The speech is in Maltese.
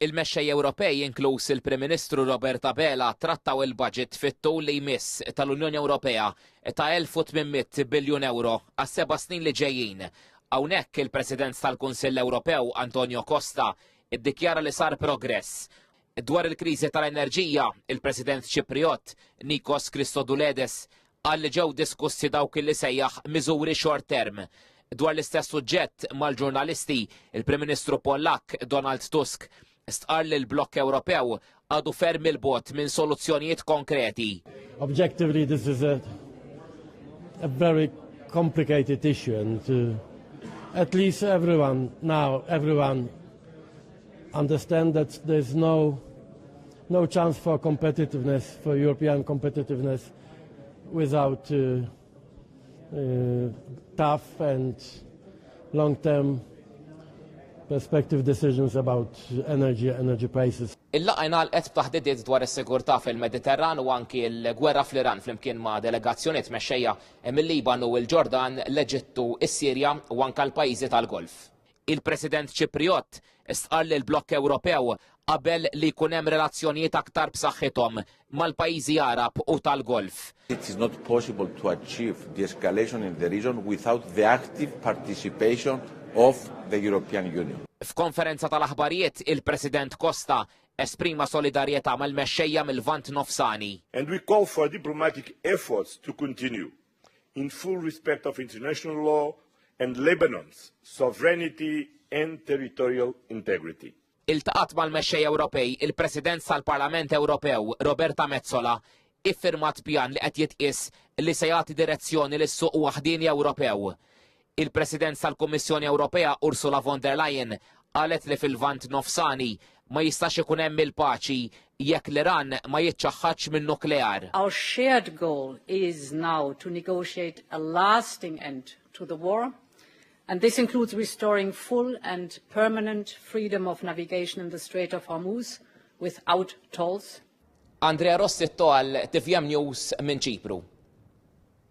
Il-mexxej Ewropej inkluż il-Prim Ministru Roberta Bela trattaw il-budget fit-tul li jmiss tal-Unjoni Ewropea ta' 1800 biljun euro għas-7 snin li ġejjin. Hawnhekk il-President tal-Kunsill Ewropew Antonio Costa iddikjara li sar progress. Dwar il-kriżi tal-enerġija, il-President Ċipriot Nikos Christodouledes qal li ġew diskussi dawk li sejjaħ miżuri short term. Dwar l-istess suġġett mal-ġurnalisti, il-Prim Ministru Pollak Donald Tusk stqar li l-blokk Ewropew għadu ferm il-bot minn soluzzjonijiet konkreti. Objectively, this is a very complicated issue, and at least everyone understand that there's no chance for competitiveness, for European competitiveness, without tough and long-term perspective decisions about energy prices. Il-laqgħa ngħalqet b'taħdidiet dwar is-sigurtà fil-Mediterran u anki l-gwerra fl-Iran flimkien ma' delegazzjonijiet mexxejja mill-Liban u l-Ġordan, l-Eġittu, is-Sirja u anke l-pajjiżi tal-Golf. Il-President Ċipriot stqar li l-blokk Ewropew qabel li jkun hemm relazzjonijiet aktar b'saħħithom mal-pajjiżi Arab u tal-Golf. It is not possible to achieve de-escalation in the region without the active participation of the European Union. F'konferenza tal-aħbarijiet, il-President Costa esprima solidarjetà mal-mexxejja mill-Lvant Nofsani. And we call for diplomatic efforts to continue in full respect of international law and Lebanon's sovereignty and territorial integrity. Iltaqat mal-mexxej Ewropej, il-President tal-Parlament Ewropew Roberta Metsola iffirmat pjan li qed jitqies li se jagħti direzzjoni lis-suq waħdini Ewropew. Il-President tal-Kummissjoni Ewropea Ursula von der Leyen qalet li fil-Lvant Nofsani ma jistax ikun hemm il-paċi jekk l-Iran ma jiċċaħħadx min-nuklear. Our shared goal is now to negotiate a lasting end to the war, and this includes restoring full and permanent freedom of navigation in the Strait of Hormuz without tolls. Andrea Rossitto għal TVM News minn Ċipru.